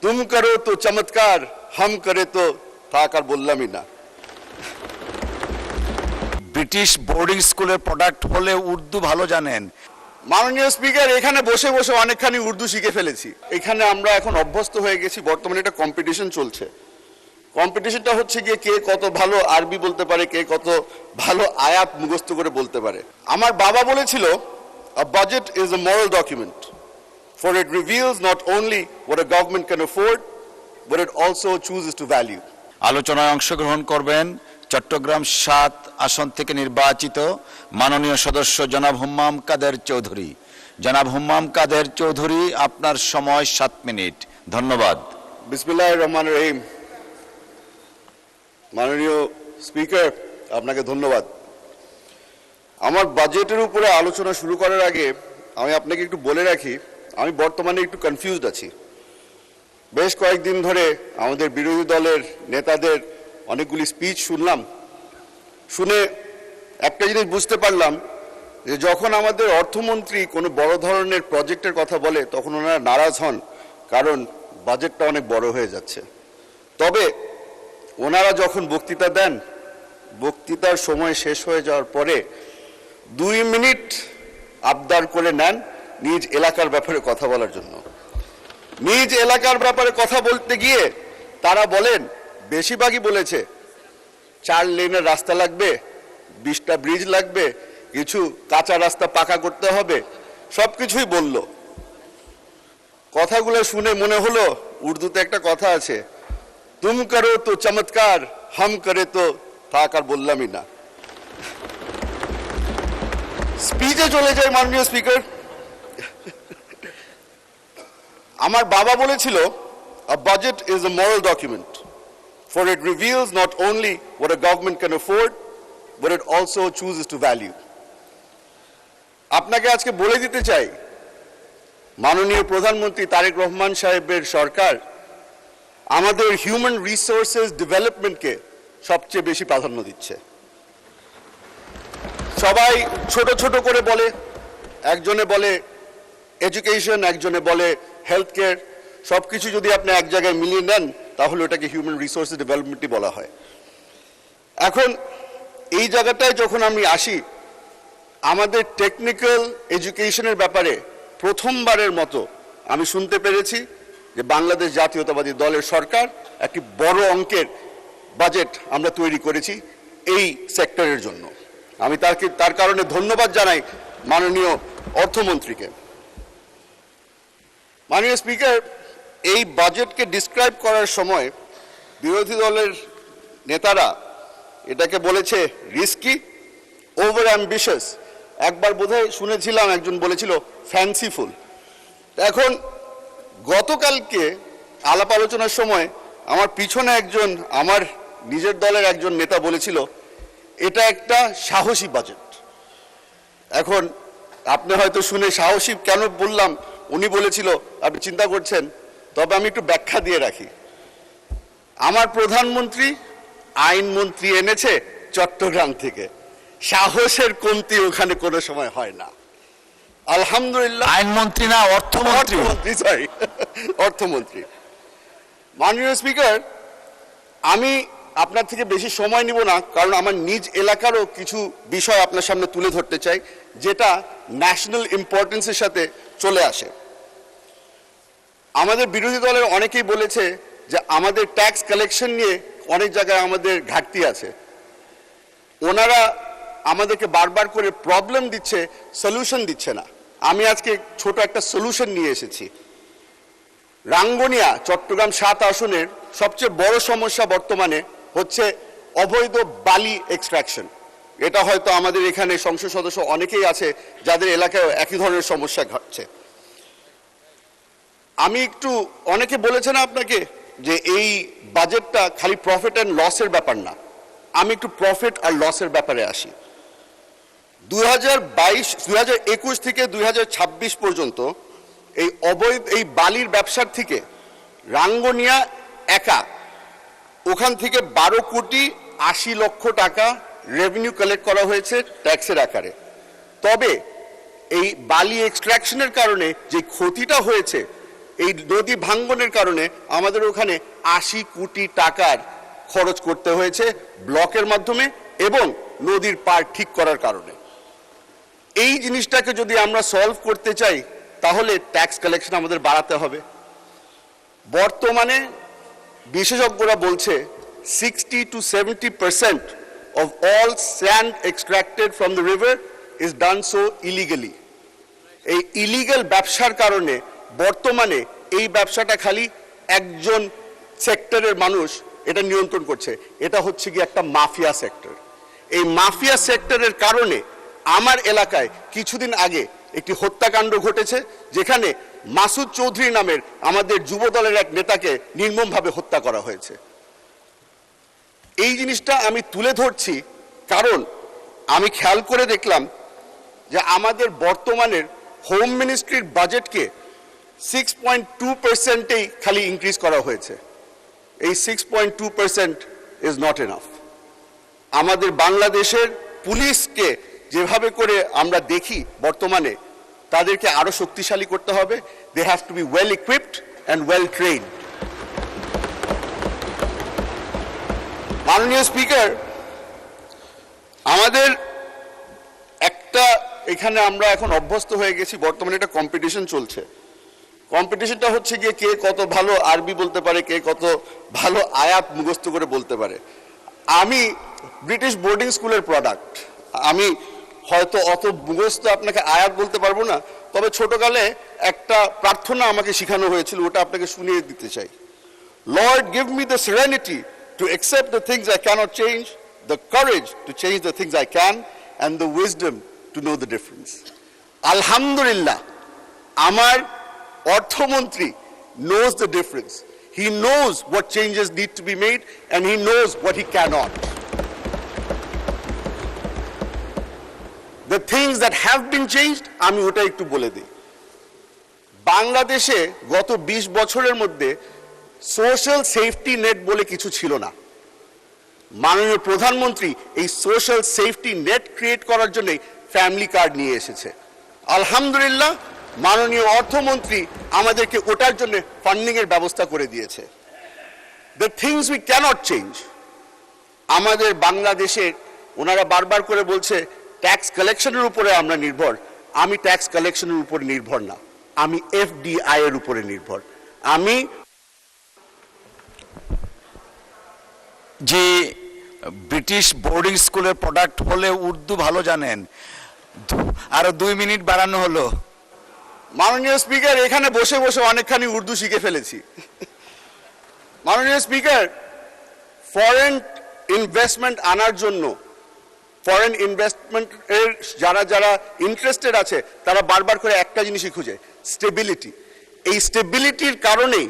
तुम करो तो चमत्कार हम करे तो থাক আর বললামই না। ব্রিটিশ বোর্ডিং স্কুলের প্রোডাক্ট হলে উর্দু ভালো জানেন। মাননীয় স্পিকার, এখানে বসে বসে অনেকখানি উর্দু শিখে ফেলেছি। এখানে আমরা এখন অভ্যস্ত হয়ে গেছি। বর্তমানে একটা কম্পিটিশন চলছে। কম্পিটিশনটা হচ্ছে গিয়ে কে কত ভালো আরবি বলতে পারে, কে কত ভালো আয়াত মুখস্থ করে বলতে পারে। আমার বাবা বলেছিল, a budget is a moral document for it reveals not only what a government can afford but it also chooses to value. আলোচনায় অংশগ্রহণ করবেন চট্টগ্রাম ৭ আসন থেকে নির্বাচিত মাননীয় সদস্য জনাব হুম্মাম কাদের চৌধুরী। জনাব হুম্মাম কাদের চৌধুরী, আপনার সময় ৭ মিনিট। ধন্যবাদ। বিসমিল্লাহির রহমানির রহিম। মাননীয় স্পিকার, আপনাকে ধন্যবাদ। আমার বাজেটের উপরে আলোচনা শুরু করার আগে আমি আপনাকে একটু বলে রাখি, আমি বর্তমানে একটু কনফিউজড আছি। বেশ কয়েকদিন ধরে আমাদের বিরোধী দলের নেতাদের অনেকগুলি স্পিচ শুনলাম। শুনে একটা জিনিস বুঝতে পারলাম যে যখন আমাদের অর্থমন্ত্রী কোনো বড় ধরনের প্রজেক্টের কথা বলে তখন ওনারা নারাজ হন, কারণ বাজেটটা অনেক বড় হয়ে যাচ্ছে। তবে ওনারা যখন বক্তৃতা দেন, বক্তৃতার সময় শেষ হয়ে যাওয়ার পরে 2 মিনিট আবদার করে নেন নিজ এলাকার ব্যাপারে কথা বলার জন্য। নিজ এলাকার ব্যাপারে কথা বলতে গিয়ে তারা বলেন, বেশিরভাগই বলেছে 4 লেনের রাস্তা লাগবে, 20টা ব্রিজ লাগবে, কিছু কাঁচা রাস্তা পাকা করতে হবে, সবকিছুই বলল। কথাগুলো শুনে মনে হলো উর্দুতে একটা কথা আছে, তুম করো তো চমৎকার হাম করে তো থাক আর বললামই না। স্পিচে চলে যায় মাননীয় স্পিকার। আমার বাবা বলেছিল, a budget is a moral document for it reveals not only what a government can afford but it also chooses to value. আপনাকে আজকে বলে দিতে চাই, মাননীয় প্রধানমন্ত্রী তারেক রহমান সাহেবের সরকার আমাদের হিউম্যান রিসোর্সেস ডেভেলপমেন্টকে সবচেয়ে বেশি প্রাধান্য দিচ্ছে। সবাই ছোট ছোট করে বলে, একজনে বলে এডুকেশন, একজনে বলে হেলথ কেয়ার, সবকিছু যদি আপনি এক জায়গায় মিলিয়ে নেন তাহলে ওটাকে হিউম্যান রিসোর্সেস ডেভেলপমেন্টই বলা হয়। এখন এই জায়গাটায় যখন আমি আসি, আমাদের টেকনিক্যাল এডুকেশনের ব্যাপারে প্রথমবারের মতো আমি শুনতে পেরেছি যে বাংলাদেশ জাতীয়তাবাদী দলের সরকার একটি বড় অঙ্কের বাজেট আমরা তৈরি করেছি এই সেক্টরের জন্য। আমি তার কারণে ধন্যবাদ জানাই মাননীয় অর্থমন্ত্রীকে। মাননীয় স্পিকার, এই বাজেটকে ডিসক্রাইব করার সময় বিরোধী দলের নেতারা এটাকে বলেছে রিস্কি, ওভার অ্যাম্বিশাস, একবার বোধহয় শুনেছিলাম একজন বলেছিল ফ্যান্সিফুল। এখন গতকালকে আলাপ আলোচনার সময় আমার পিছনে একজন আমার নিজের দলের একজন নেতা বলেছিল এটা একটা সাহসী বাজেট। এখন আপনি হয়তো শুনে সাহসী কেন বললাম, উনি বলেছিল আপনি চিন্তা করছেন, তবে আমি একটু ব্যাখ্যা দিয়ে রাখি। আমার প্রধানমন্ত্রী আইনমন্ত্রী এনেছে চট্টগ্রাম থেকে, সাহসের কমতি ওখানে কোনো সময় হয় না। আলহামদুলিল্লাহ। আইনমন্ত্রী না, অর্থমন্ত্রী। সরি, অর্থমন্ত্রী। মাননীয় স্পিকার, আমি আপনার থেকে বেশি সময় নিব না, কারণ আমার নিজ এলাকারও কিছু বিষয় আপনার সামনে তুলে ধরতে চাই যেটা ন্যাশনাল ইম্পর্টেন্সের সাথে চলে আসে। আমাদের বিরোধী দলের অনেকেই বলেছে যে আমাদের ট্যাক্স কালেকশন নিয়ে অনেক জায়গায় আমাদের ঘাটতি আছে। ওনারা আমাদেরকে বারবার করে প্রবলেম দিচ্ছে, সলিউশন দিচ্ছে না। আমি আজকে ছোট একটা সলিউশন নিয়ে এসেছি। রাঙ্গুনিয়া চট্টগ্রাম ৭ আসনের সবচেয়ে বড় সমস্যা বর্তমানে হচ্ছে অবৈধ বালি এক্সট্রাকশন। এটা হয়তো আমাদের এখানে সংসদ সদস্য অনেকেই আছে যাদের এলাকায় একই ধরনের সমস্যা ঘটছে। আমি একটু, অনেকে বলেছেন আপনাকে যে এই বাজেটটা খালি প্রফিট অ্যান্ড লসের ব্যাপার না, আমি একটু প্রফিট আর লসের ব্যাপারে আসি। 2021 থেকে 2026 পর্যন্ত এই অবৈধ এই বালির ব্যবসার থেকে রাঙ্গুনিয়া একা ওখান থেকে 12 কোটি 80 লক্ষ টাকা রেভিনিউ কালেক্ট করা হয়েছে ট্যাক্সের আকারে। তবে এই বালি এক্সট্রাকশনের কারণে যে ক্ষতিটা হয়েছে এই নদী ভাঙ্গনের কারণে আমাদের ওখানে 80 কোটি টাকার খরচ করতে হয়েছে ব্লকের মাধ্যমে এবং নদীর পার ঠিক করার কারণে। এই জিনিসটাকে যদি আমরা সলভ করতে চাই তাহলে ট্যাক্স কালেকশন আমাদের বাড়াতে হবে। বর্তমানে বিশেষজ্ঞরা বলছে 60 to 70% of all sand extracted from the river is done so illegally. এই ইলিগাল ব্যবসার কারণে বর্তমানে এই ব্যবসাটা খালি একজন সেক্টরের মানুষ এটা নিয়ন্ত্রণ করছে, এটা হচ্ছে কি একটা মাফিয়া সেক্টর। এই মাফিয়া সেক্টরের কারণে আমার এলাকায় কিছুদিন আগে একটি হত্যাকাণ্ড ঘটেছে, যেখানে মাসুদ চৌধুরী নামের আমাদের যুব দলের এক নেতাকে নির্মমভাবে হত্যা করা হয়েছে। এই জিনিসটা আমি তুলে ধরছি কারণ আমি খেয়াল করে দেখলাম যে আমাদের বর্তমানের হোম মিনিস্ট্রির বাজেটকে 6.2%-এই খালি ইনক্রিজ করা হয়েছে। এই 6.2% ইজ নট এনাফ। আমাদের বাংলাদেশের পুলিশকে যেভাবে করে আমরা দেখি বর্তমানে, তাদেরকে আরো শক্তিশালী করতে হবে। They have to be well equipped and well trained. মাননীয় স্পিকার, আমাদের একটা এখানে আমরা এখন অভ্যস্ত হয়ে গেছি, বর্তমানে একটা কম্পিটিশন চলছে। কম্পিটিশনটা হচ্ছে গিয়ে কে কত ভালো আরবি বলতে পারে, কে কত ভালো আয়াত মুখস্থ করে বলতে পারে। আমি ব্রিটিশ বোর্ডিং স্কুলের প্রোডাক্ট, আমি হয়তো অত মুখস্থ আপনাকে আয়াত বলতে পারবো না, তবে ছোটকালে একটা প্রার্থনা আমাকে শেখানো হয়েছিল, ওটা আপনাকে শুনিয়ে দিতে চাই। Lord give me the serenity to accept the things I cannot change, the courage to change the things I can, and the wisdom to know the difference. Alhamdulillah, আমার অর্থমন্ত্রী knows the difference. He knows what changes need to be made and he knows what he cannot. The things that have been changed, আমি ওটা একটু বলে দিই। বাংলাদেশে গত 20 বছরের মধ্যে সোশ্যাল সেফটি নেট বলে কিছু ছিল না। মাননীয় প্রধানমন্ত্রী এই সোশ্যাল সেফটি নেট ক্রিয়েট করার জন্য ফ্যামিলি কার্ড নিয়ে এসেছে। আলহামদুলিল্লাহ, মাননীয় অর্থমন্ত্রী আমাদেরকে ওটার জন্য ফান্ডিং এর ব্যবস্থা করে দিয়েছে। The things we cannot change, আমাদের বাংলাদেশে ওনারা বারবার করে বলছে ট্যাক্স কালেকশনের উপরে আমরা নির্ভর। আমি ট্যাক্স কালেকশনের উপর নির্ভর না, আমি এফডিআই এর উপরে নির্ভর। আমি যে ব্রিটিশ বোর্ডিং স্কুলের প্রোডাক্ট হলে উর্দু ভালো জানেন, আরো 2 মিনিট বাড়ানো হলো। মাননীয় স্পিকার, এখানে বসে বসে অনেকখানি উর্দু শিখে ফেলেছি। মাননীয় স্পিকার, ফরেন ইনভেস্টমেন্ট আনার জন্য, ফরেন ইনভেস্টমেন্ট এর যারা যারা ইন্টারেস্টেড আছে তারা বারবার করে একটা জিনিসই খুঁজে, স্টেবিলিটি। এই স্টেবিলিটির কারণেই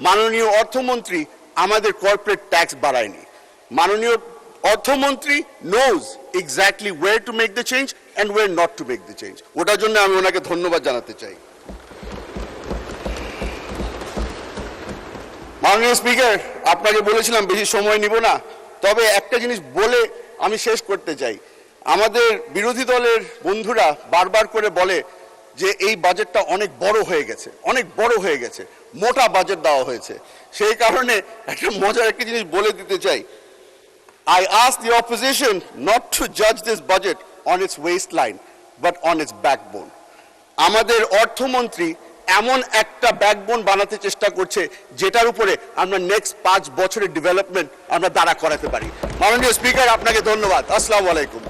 মাননীয় অর্থমন্ত্রী আমাদের কর্পোরেট ট্যাক্স বাড়ায়নি। মাননীয় অর্থমন্ত্রী knows exactly where to make the change and where not to make the change. ওটার জন্য আমি ওনাকে ধন্যবাদ জানাতে চাই। মাননীয় স্পিকার, আপনাকে বলেছিলাম বেশি সময় নিব না, তবে একটা জিনিস বলে আমি শেষ করতে চাই। আমাদের বিরোধী দলের বন্ধুরা বারবার করে বলে যে এই বাজেটটা অনেক বড় হয়ে গেছে, অনেক বড় হয়ে গেছে, মোটা বাজেট দেওয়া হয়েছে। সেই কারণে একটা মজার একটা জিনিস বলে দিতে চাই। I ask the opposition not to judge this budget on its waistline, but on its backbone. আমাদের অর্থমন্ত্রী এমন একটা ব্যাকবোন বানাতে চেষ্টা করছে যেটার উপরে আমরা নেক্সট 5 বছরের ডেভেলপমেন্ট আমরা দাঁড়া করাতে পারি। মাননীয় স্পিকার, আপনাকে ধন্যবাদ। আসসালামু আলাইকুম।